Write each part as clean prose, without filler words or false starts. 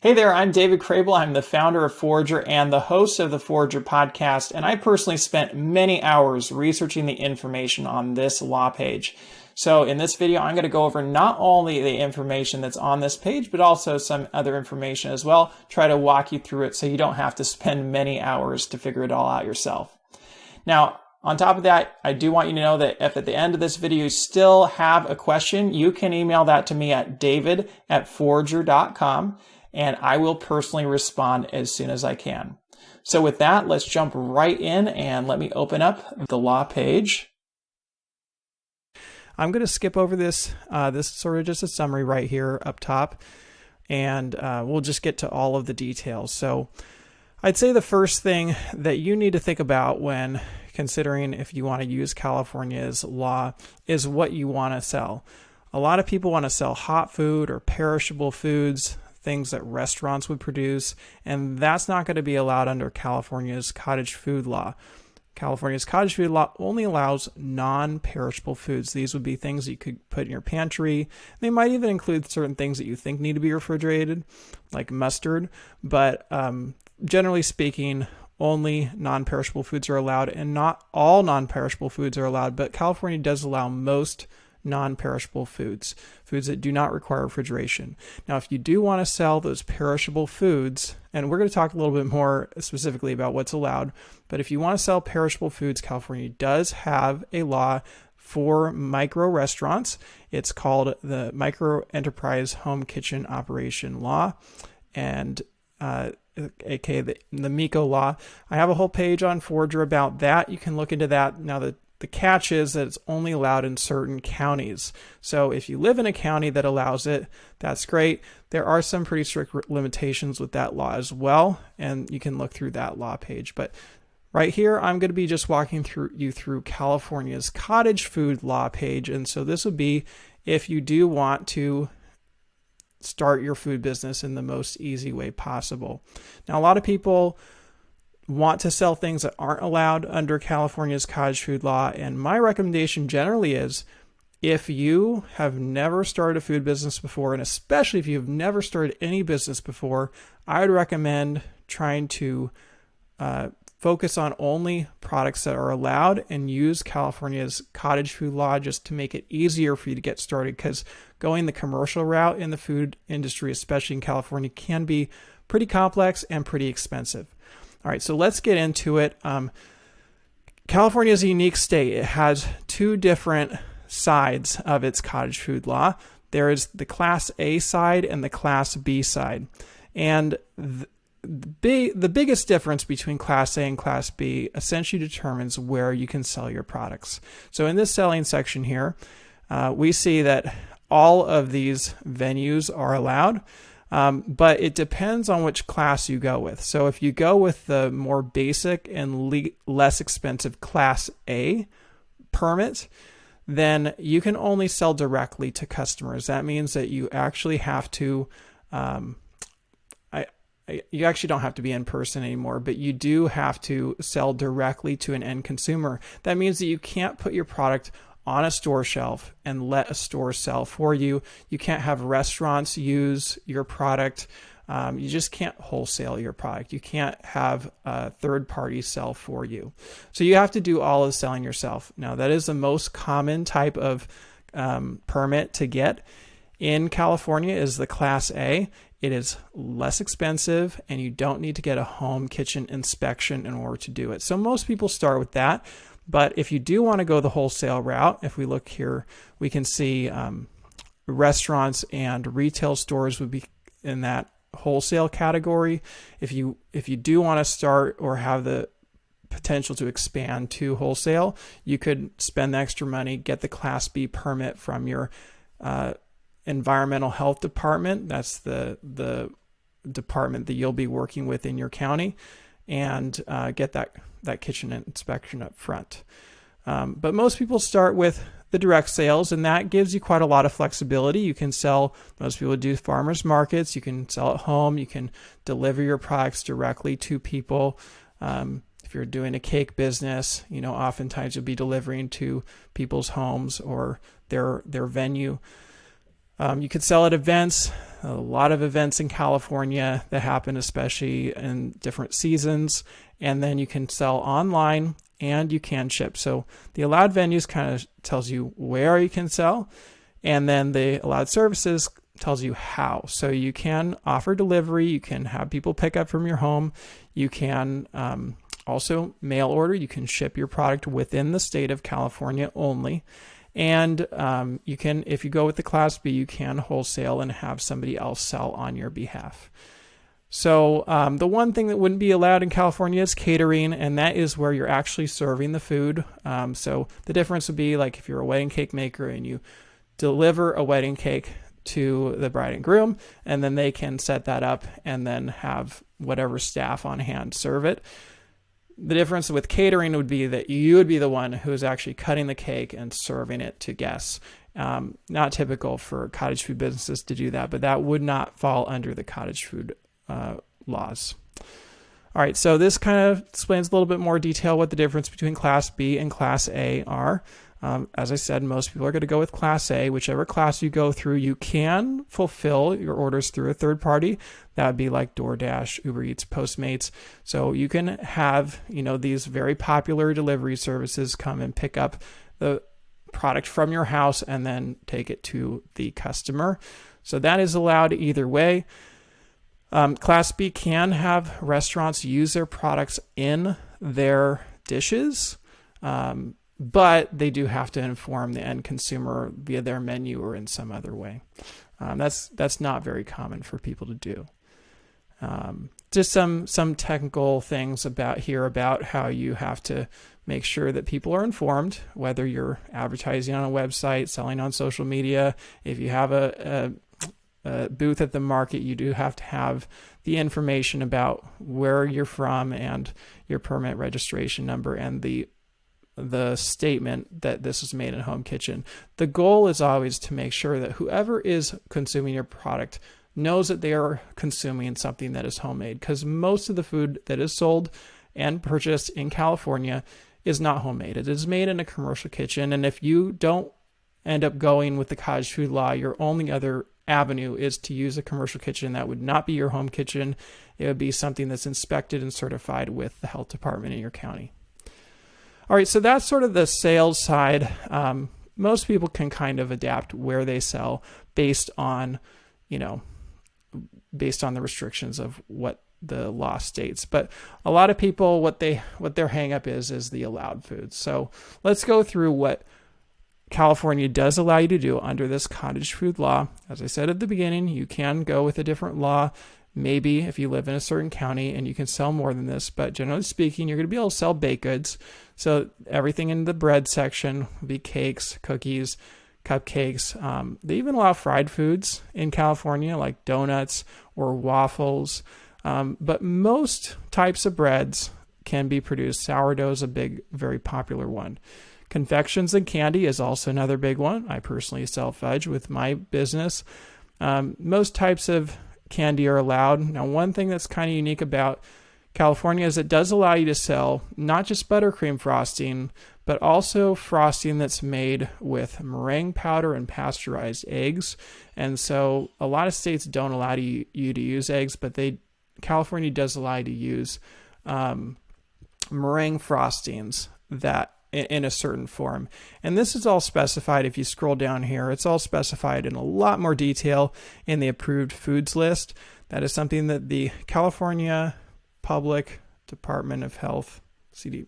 Hey there, I'm David Crable. I'm the founder of Forager and the host of the Forager podcast, and I personally spent many hours researching the information on this law page. So in this video, I'm going to go over not only the information that's on this page, but also some other information as well. Try to walk you through it so you don't have to spend many hours to figure it all out yourself. Now, on top of that, I do want you to know that if at the end of this video you still have a question, you can email that to me at david@forager.com. and I will personally respond as soon as I can. So with that, let's jump right in and let me open up the law page. I'm going to skip over this. This is sort of just a summary right here up top, and we'll just get to all of the details. So I'd say the first thing that you need to think about when considering if you want to use California's law is what you want to sell. A lot of people want to sell hot food or perishable foods, things that restaurants would produce, and that's not going to be allowed under California's cottage food law. California's cottage food law only allows non-perishable foods. These would be things that you could put in your pantry. They might even include certain things that you think need to be refrigerated, like mustard, but generally speaking, only non-perishable foods are allowed, and not all non-perishable foods are allowed, but California does allow most non-perishable foods that do not require refrigeration. Now, if you do want to sell those perishable foods, and we're going to talk a little bit more specifically about what's allowed, but if you want to sell perishable foods, California does have a law for micro restaurants. It's called the Micro Enterprise Home Kitchen Operation Law, and aka the MICO law. I have a whole page on Forager about that. You can look into that. Now, the catch is that it's only allowed in certain counties. So if you live in a county that allows it, that's great. There are some pretty strict limitations with that law as well, and you can look through that law page. But right here, I'm going to be just walking you through California's cottage food law page. And so this would be if you do want to start your food business in the most easy way possible. Now, a lot of people want to sell things that aren't allowed under California's cottage food law, and my recommendation generally is if you have never started a food business before, and especially if you've never started any business before, I would recommend trying to focus on only products that are allowed and use California's cottage food law just to make it easier for you to get started, because going the commercial route in the food industry, especially in California, can be pretty complex and pretty expensive. All right, so let's get into it. California is a unique state. It has two different sides of its cottage food law. There is the Class A side and the Class B side. And the biggest difference between Class A and Class B essentially determines where you can sell your products. So in this selling section here, we see that all of these venues are allowed. But it depends on which class you go with. So if you go with the more basic and less expensive Class A permit, then you can only sell directly to customers. That means that you actually have to, you actually don't have to be in person anymore, but you do have to sell directly to an end consumer. That means that you can't put your product on a store shelf and let a store sell for you. You can't have restaurants use your product. You just can't wholesale your product. You can't have a third party sell for you. So you have to do all of the selling yourself. Now, that is the most common type of permit to get in California is the Class A. It is less expensive, and you don't need to get a home kitchen inspection in order to do it. So most people start with that. But if you do want to go the wholesale route, if we look here, we can see restaurants and retail stores would be in that wholesale category. If you do want to start or have the potential to expand to wholesale, you could spend the extra money, get the Class B permit from your environmental health department. That's the department that you'll be working with in your county, and get that kitchen inspection up front. But most people start with the direct sales, and that gives you quite a lot of flexibility. You can sell, most people do farmers markets, you can sell at home, you can deliver your products directly to people. If you're doing a cake business, oftentimes you'll be delivering to people's homes or their venue. You could sell at events. A lot of events in California that happen, especially in different seasons. And then you can sell online and you can ship. So the allowed venues kind of tells you where you can sell. And then the allowed services tells you how. So you can offer delivery. You can have people pick up from your home. You can also mail order. You can ship your product within the state of California only. And you can, if you go with the Class B, you can wholesale and have somebody else sell on your behalf. So the one thing that wouldn't be allowed in California is catering, and that is where you're actually serving the food. So the difference would be like if you're a wedding cake maker and you deliver a wedding cake to the bride and groom, and then they can set that up and then have whatever staff on hand serve it. The difference with catering would be that you would be the one who is actually cutting the cake and serving it to guests. Not typical for cottage food businesses to do that, but that would not fall under the cottage food laws. All right, so this kind of explains a little bit more detail what the difference between Class B and Class A are. As I said, most people are going to go with Class A. Whichever class you go through, you can fulfill your orders through a third party. That would be like DoorDash, Uber Eats, Postmates. So you can have, these very popular delivery services come and pick up the product from your house and then take it to the customer. So that is allowed either way. Class B can have restaurants use their products in their dishes. But they do have to inform the end consumer via their menu or in some other way. That's not very common for people to do. Just some technical things about how you have to make sure that people are informed, whether you're advertising on a website, selling on social media. If you have a booth at the market, you do have to have the information about where you're from and your permit registration number and the statement that this is made in a home kitchen. The goal is always to make sure that whoever is consuming your product knows that they are consuming something that is homemade, because most of the food that is sold and purchased in California is not homemade. It is made in a commercial kitchen, and if you don't end up going with the cottage food law, your only other avenue is to use a commercial kitchen that would not be your home kitchen. It would be something that's inspected and certified with the health department in your county. All right, so that's sort of the sales side. Most people can kind of adapt where they sell based on the restrictions of what the law states. But a lot of people, what their hang up is the allowed foods. So let's go through what California does allow you to do under this cottage food law. As I said at the beginning, you can go with a different law. Maybe if you live in a certain county and you can sell more than this, but generally speaking, you're going to be able to sell baked goods. So everything in the bread section would be cakes, cookies, cupcakes. They even allow fried foods in California, like donuts or waffles. But most types of breads can be produced. Sourdough is a big, very popular one. Confections and candy is also another big one. I personally sell fudge with my business. Most types of candy are allowed. Now, one thing that's kind of unique about California is it does allow you to sell not just buttercream frosting, but also frosting that's made with meringue powder and pasteurized eggs. And so a lot of states don't allow you to use eggs, but California does allow you to use meringue frostings that in a certain form. And this is all specified. If you scroll down here, it's all specified in a lot more detail in the approved foods list. That is something that the California Public Department of Health, the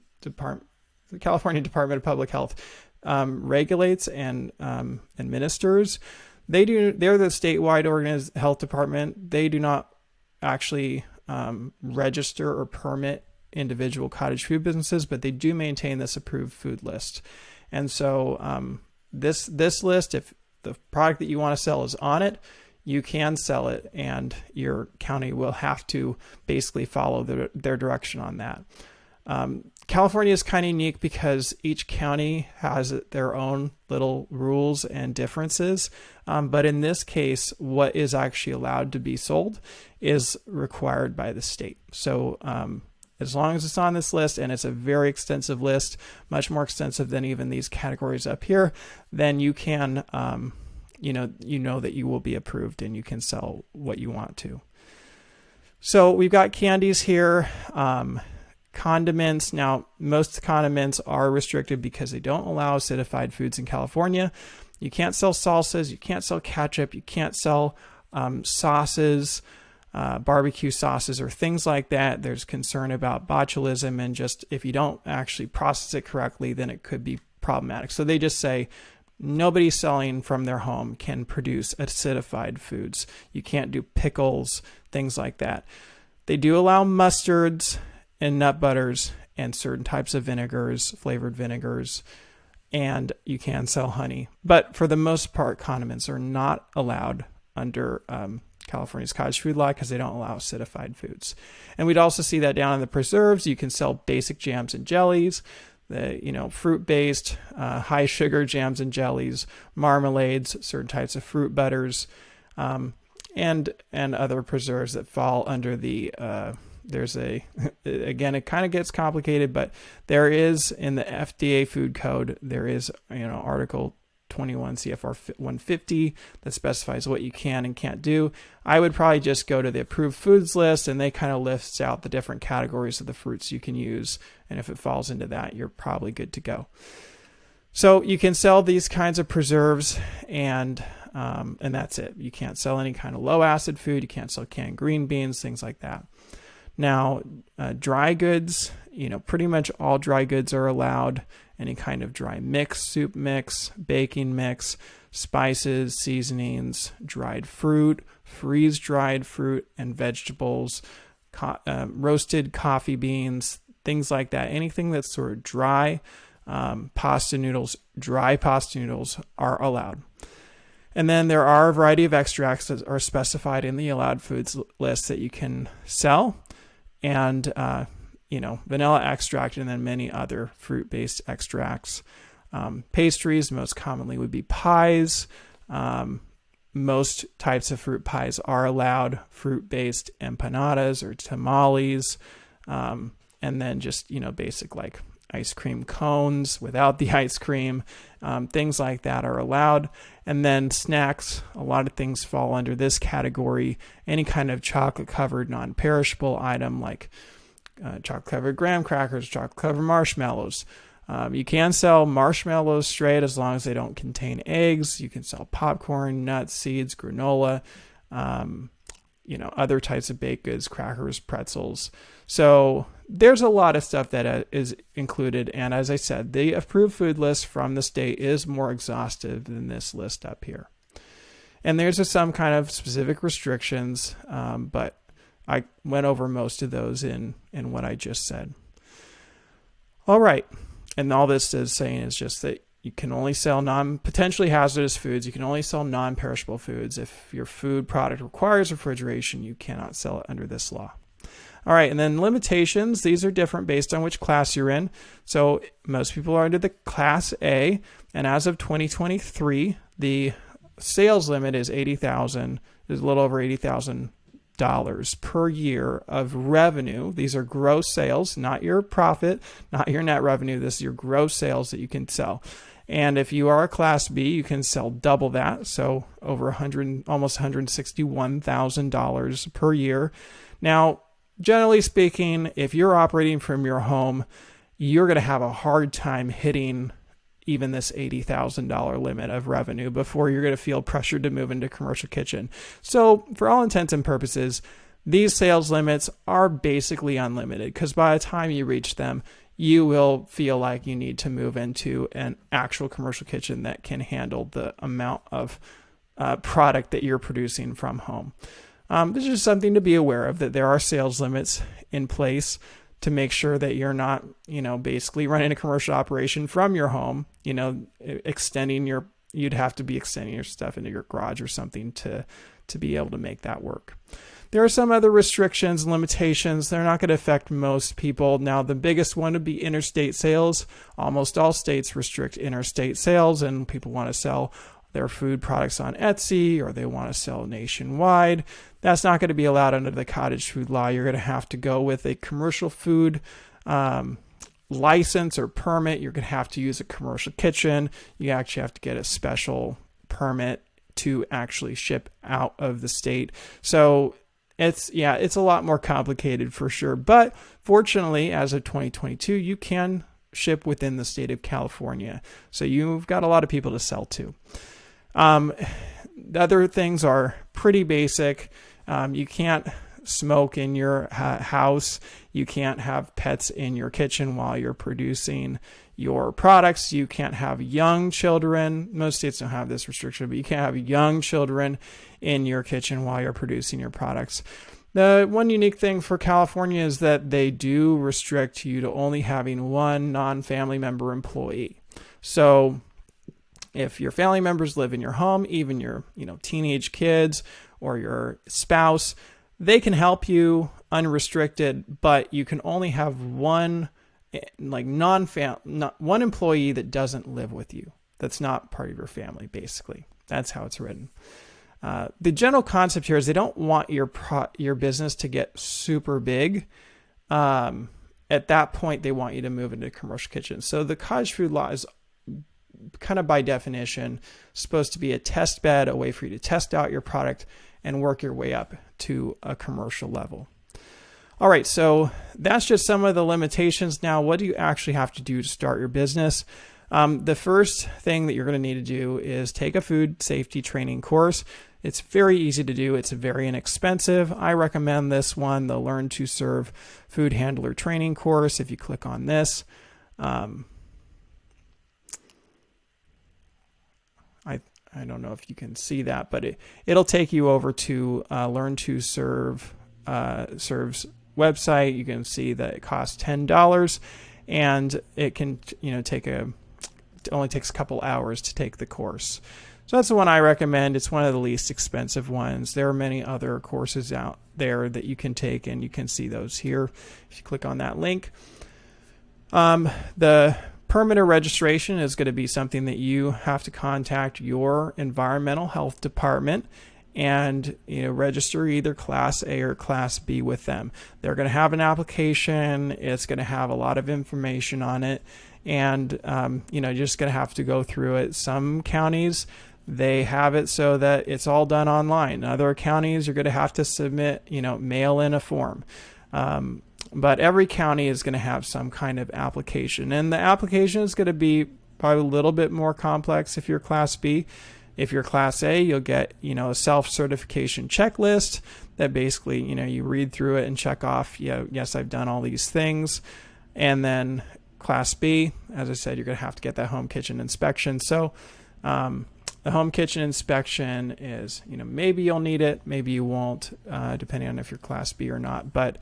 California Department of Public Health regulates and administers. They're the statewide health department. They do not actually register or permit individual cottage food businesses, but they do maintain this approved food list. And so this list, if the product that you want to sell is on it, you can sell it, and your county will have to basically follow their direction on that. California is kind of unique because each county has their own little rules and differences. But in this case, what is actually allowed to be sold is required by the state. So as long as it's on this list, and it's a very extensive list, much more extensive than even these categories up here, then you can you know that you will be approved and you can sell what you want to. So we've got candies here, condiments. Now, most condiments are restricted because they don't allow acidified foods in California. You can't sell salsas, you can't sell ketchup, you can't sell sauces, barbecue sauces, or things like that. There's concern about botulism, and just if you don't actually process it correctly, then it could be problematic. So they just say nobody selling from their home can produce acidified foods. You can't do pickles, things like that. They do allow mustards and nut butters and certain types of vinegars, flavored vinegars, and you can sell honey. But for the most part, condiments are not allowed under California's cottage food law because they don't allow acidified foods. And we'd also see that down in the preserves. You can sell basic jams and jellies, the fruit-based, high sugar jams and jellies, marmalades, certain types of fruit butters, and other preserves that fall under the again, it kind of gets complicated, but there is in the FDA food code, there is Article 21 CFR 150 that specifies what you can and can't do. I would probably just go to the approved foods list, and they kind of lists out the different categories of the fruits you can use, and if it falls into that, you're probably good to go. So you can sell these kinds of preserves, and that's it. You can't sell any kind of low acid food. You can't sell canned green beans, things like that. Now, dry goods, pretty much all dry goods are allowed. Any kind of dry mix, soup mix, baking mix, spices, seasonings, dried fruit, freeze-dried fruit and vegetables, roasted coffee beans, things like that. Anything that's sort of dry, pasta noodles, dry pasta noodles are allowed. And then there are a variety of extracts that are specified in the allowed foods list that you can sell. And, vanilla extract, and then many other fruit-based extracts. Pastries, most commonly would be pies. Most types of fruit pies are allowed, fruit-based empanadas or tamales. And then just, basic like ice cream cones without the ice cream. Things like that are allowed. And then snacks, a lot of things fall under this category. Any kind of chocolate-covered non-perishable item like chocolate-covered graham crackers, chocolate-covered marshmallows. You can sell marshmallows straight as long as they don't contain eggs. You can sell popcorn, nuts, seeds, granola, other types of baked goods, crackers, pretzels. So there's a lot of stuff that is included. And as I said, the approved food list from the state is more exhaustive than this list up here. And there's some kind of specific restrictions, but I went over most of those in what I just said. All right. And all this is saying is just that you can only sell potentially hazardous foods. You can only sell non-perishable foods. If your food product requires refrigeration, you cannot sell it under this law. All right, and then limitations. These are different based on which class you're in. So most people are under the Class A, and as of 2023, the sales limit is $80,000. Is a little over $80,000 per year of revenue. These are gross sales, not your profit, not your net revenue. This is your gross sales that you can sell. And if you are a Class B, you can sell double that, so over almost $161,000 per year. Now, generally speaking, if you're operating from your home, you're going to have a hard time hitting even this $80,000 limit of revenue before you're going to feel pressured to move into commercial kitchen. So for all intents and purposes, these sales limits are basically unlimited because by the time you reach them, you will feel like you need to move into an actual commercial kitchen that can handle the amount of product that you're producing from home. This is just something to be aware of, that there are sales limits in place to make sure that you're not, basically running a commercial operation from your home, you'd have to be extending your stuff into your garage or something to be able to make that work. There are some other restrictions and limitations. They're not going to affect most people. Now, the biggest one would be interstate sales. Almost all states restrict interstate sales, and people want to sell their food products on Etsy or they want to sell nationwide. That's not going to be allowed under the cottage food law. You're going to have to go with a commercial food license or permit. You're going to have to use a commercial kitchen. You actually have to get a special permit to actually ship out of the state. So it's a lot more complicated for sure. But fortunately, as of 2022, you can ship within the state of California. So you've got a lot of people to sell to. The other things are pretty basic. You can't smoke in your house. You can't have pets in your kitchen while you're producing your products. You can't have young children. Most states don't have this restriction, but you can't have young children in your kitchen while you're producing your products. The one unique thing for California is that they do restrict you to only having one non-family member employee. So if your family members live in your home, even your teenage kids or your spouse, they can help you unrestricted, but you can only have one one employee that doesn't live with you. That's not part of your family, basically. That's how it's written. The general concept here is they don't want your business to get super big. At that point, they want you to move into a commercial kitchen. So the cottage food law is kind of by definition supposed to be a test bed, a way for you to test out your product and work your way up to a commercial level. All right, so that's just some of the limitations. Now, what do you actually have to do to start your business? The first thing that you're going to need to do is take a food safety training course. It's very easy to do. It's very inexpensive. I recommend this one, the Learn to Serve Food Handler Training course. If you click on this, I don't know if you can see that, but it'll take you over to Learn to Serve Serve's website. You can see that it costs $10, and it can it only takes a couple hours to take the course. So that's the one I recommend. It's one of the least expensive ones. There are many other courses out there that you can take, and you can see those here if you click on that link. The permit registration is going to be something that you have to contact your environmental health department and register either Class A or Class B with them. They're going to have an application. It's going to have a lot of information on it, and you're just going to have to go through it. Some counties, they have it so that it's all done online. Other counties, you're going to have to submit, mail in a form. But every county is going to have some kind of application, and the application is going to be probably a little bit more complex if you're Class B. If you're Class A, you'll get, a self-certification checklist that basically, you read through it and check off, yes, I've done all these things. And then Class B, as I said, you're going to have to get that home kitchen inspection. So the home kitchen inspection is, maybe you'll need it, maybe you won't, depending on if you're Class B or not. But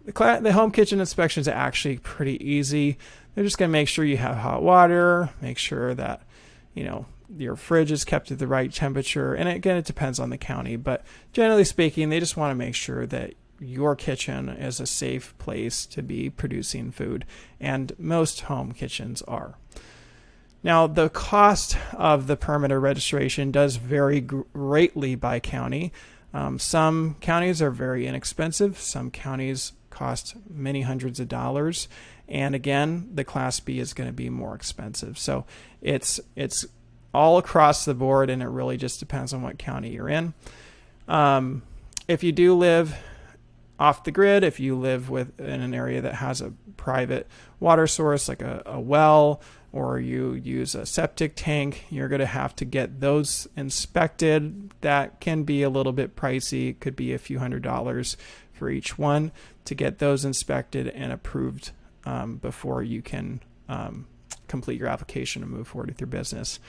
the home kitchen inspection is actually pretty easy. They're just going to make sure you have hot water, make sure that, your fridge is kept at the right temperature. And again, it depends on the county, but generally speaking, they just want to make sure that your kitchen is a safe place to be producing food. And most home kitchens are. Now, the cost of the permit or registration does vary greatly by county. Some counties are very inexpensive. Some counties cost many hundreds of dollars. And again, the Class B is going to be more expensive. So it's all across the board, and it really just depends on what county you're in. If you do live off the grid, if you live in an area that has a private water source like a well, or you use a septic tank, you're going to have to get those inspected. That can be a little bit pricey. It could be a few $100s for each one to get those inspected and approved before you can complete your application and move forward with your business.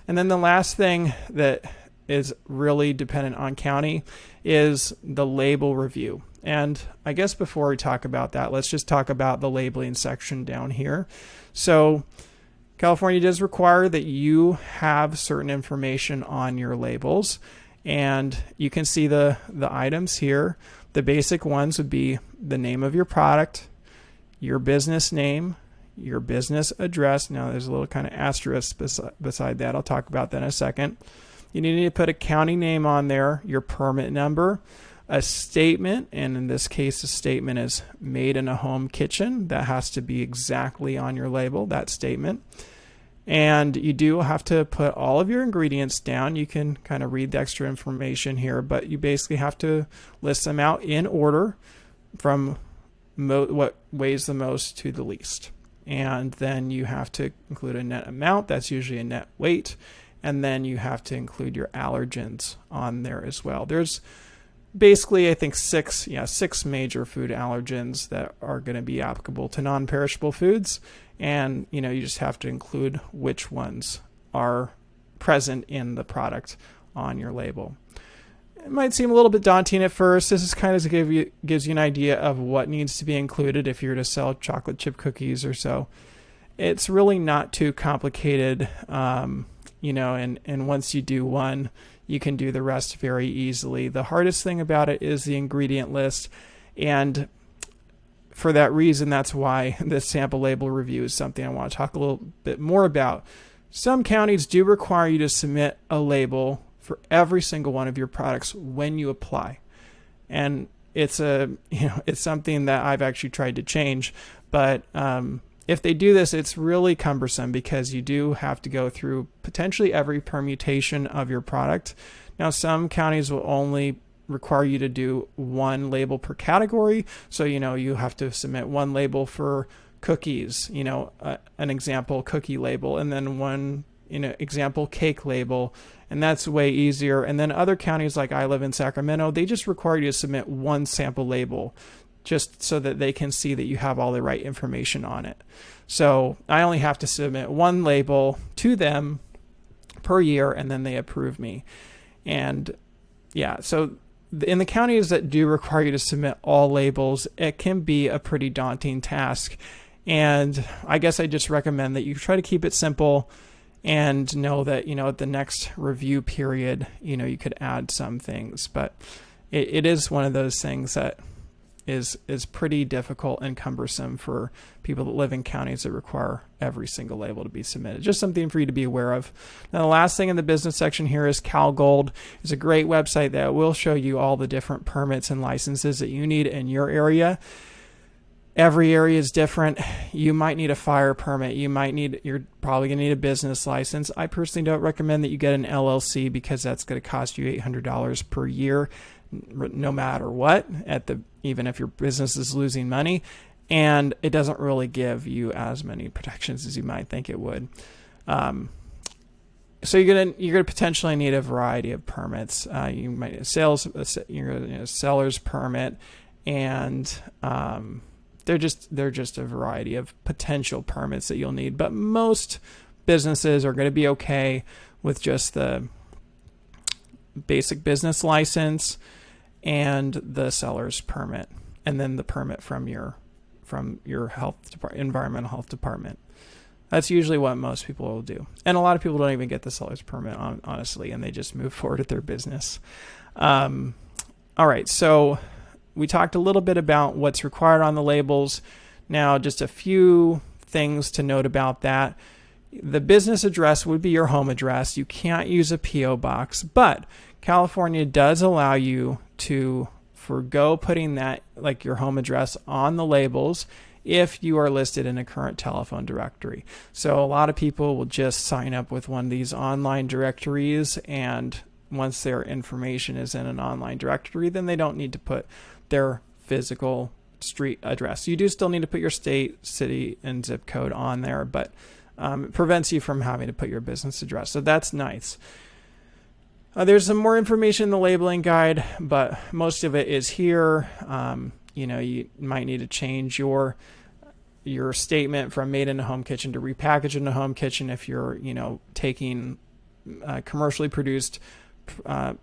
And then the last thing that is really dependent on county is the label review. And I guess before we talk about that, let's just talk about the labeling section down here. So California does require that you have certain information on your labels, and you can see the items here. The basic ones would be the name of your product, your business name, your business address. Now there's a little kind of asterisk beside that. I'll talk about that in a second. You need to put a county name on there, your permit number, a statement, and in this case, the statement is made in a home kitchen. That has to be exactly on your label, that statement. And you do have to put all of your ingredients down. You can kind of read the extra information here, but you basically have to list them out in order from what weighs the most to the least. And then you have to include a net amount. That's usually a net weight. And then you have to include your allergens on there as well. There's basically, I think, six major food allergens that are going to be applicable to non-perishable foods. And, you just have to include which ones are present in the product on your label. It might seem a little bit daunting at first. This is kind of gives you an idea of what needs to be included if you're to sell chocolate chip cookies or so. It's really not too complicated, and once you do one, you can do the rest very easily. The hardest thing about it is the ingredient list, and for that reason, that's why this sample label review is something I want to talk a little bit more about. Some counties do require you to submit a label for every single one of your products when you apply. And it's something that I've actually tried to change, but if they do this, it's really cumbersome because you do have to go through potentially every permutation of your product. Now, some counties will only require you to do one label per category. So, you have to submit one label for cookies, an example cookie label, and then one, example cake label. And that's way easier. And then other counties, like I live in Sacramento, they just require you to submit one sample label just so that they can see that you have all the right information on it. So I only have to submit one label to them per year, and then they approve me. And so in the counties that do require you to submit all labels, it can be a pretty daunting task. And I guess I just recommend that you try to keep it simple and know that, at the next review period, you could add some things. But it is one of those things that is pretty difficult and cumbersome for people that live in counties that require every single label to be submitted. Just something for you to be aware of. Now, the last thing in the business section here is CalGold. It's a great website that will show you all the different permits and licenses that you need in your area. Every area is different. You might need a fire permit. You're probably going to need a business license. I personally don't recommend that you get an LLC because that's going to cost you $800 per year, no matter what, even if your business is losing money, and it doesn't really give you as many protections as you might think it would. So you're gonna potentially need a variety of permits. You might need a seller's permit, and they're just a variety of potential permits that you'll need. But most businesses are going to be okay with just the basic business license and the seller's permit, and then the permit from your environmental health department. That's usually what most people will do. And a lot of people don't even get the seller's permit, honestly, and they just move forward with their business. All right, so we talked a little bit about what's required on the labels. Now, just a few things to note about that. The business address would be your home address. You can't use a P.O. box, but California does allow you to forgo putting that, like your home address, on the labels if you are listed in a current telephone directory. So a lot of people will just sign up with one of these online directories, and once their information is in an online directory, then they don't need to put their physical street address. You do still need to put your state, city, and zip code on there, but it prevents you from having to put your business address. So that's nice. There's some more information in the labeling guide, but most of it is here. You might need to change your statement from made in a home kitchen to repackaged in a home kitchen if you're, taking commercially produced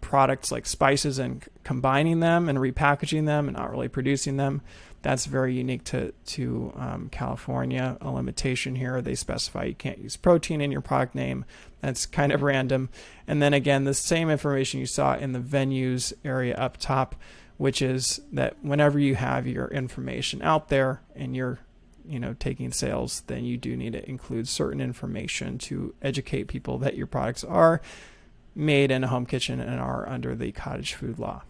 products like spices and combining them and repackaging them and not really producing them. That's very unique to California. A limitation here, they specify you can't use protein in your product name. That's kind of random. And then again, the same information you saw in the venues area up top, which is that whenever you have your information out there and you're taking sales, then you do need to include certain information to educate people that your products are made in a home kitchen and are under the cottage food law.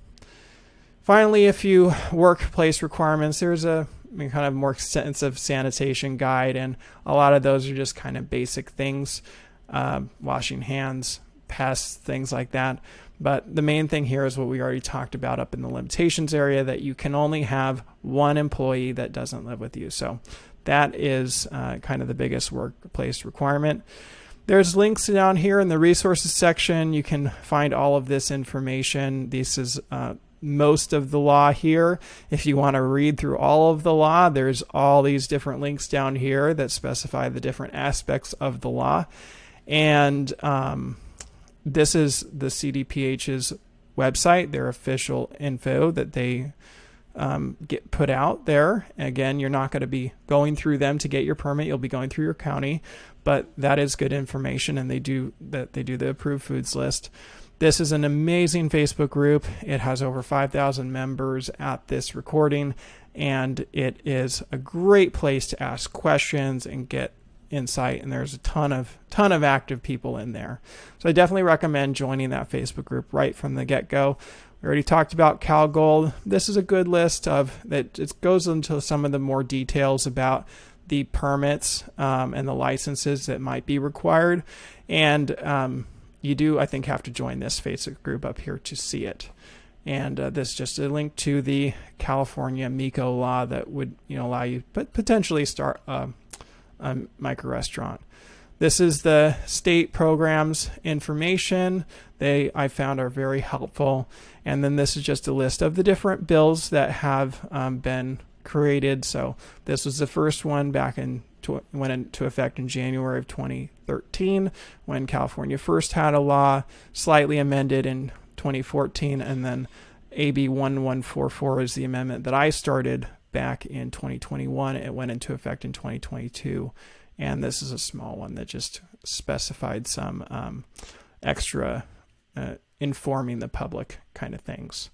Finally, a few workplace requirements. There's a kind of more extensive sanitation guide, and a lot of those are just kind of basic things, washing hands, pests, things like that. But the main thing here is what we already talked about up in the limitations area, that you can only have one employee that doesn't live with you. So that is kind of the biggest workplace requirement. There's links down here in the resources section. You can find all of this information. This is most of the law here. If you want to read through all of the law, there's all these different links down here that specify the different aspects of the law. And this is the CDPH's website, their official info that they get put out there. Again, you're not going to be going through them to get your permit. You'll be going through your county, but that is good information, and they do the approved foods list. This is an amazing Facebook group. It has over 5,000 members at this recording, and it is a great place to ask questions and get insight, and there's a ton of active people in there. So I definitely recommend joining that Facebook group right from the get-go. We already talked about Cal Gold. This is a good list of that. It goes into some of the more details about the permits and the licenses that might be required. And you do, I think, have to join this Facebook group up here to see it. And this is just a link to the California MECO law that would allow you to potentially start a micro restaurant. This is the state programs information. I found are very helpful. And then this is just a list of the different bills that have been created. So this was the first one went into effect in January of 2013 when California first had a law, slightly amended in 2014, and then AB 1144 is the amendment that I started back in 2021. It went into effect in 2022, and this is a small one that just specified some extra informing the public kind of things.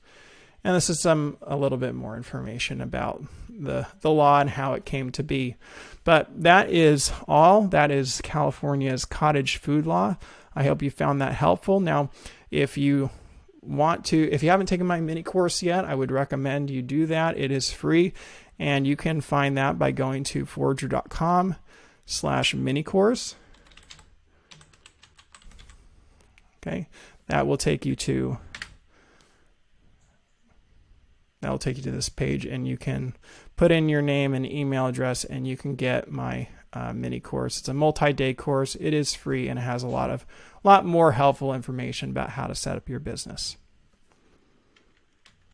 And this is a little bit more information about the law and how it came to be. But that is all. That is California's cottage food law. I hope you found that helpful. Now, if you haven't taken my mini course yet, I would recommend you do that. It is free, and you can find that by going to forager.com/mini course. Okay, that will take you to this page, and you can put in your name and email address, and you can get my mini course. It's a multi-day course. It is free, and it has a lot more helpful information about how to set up your business.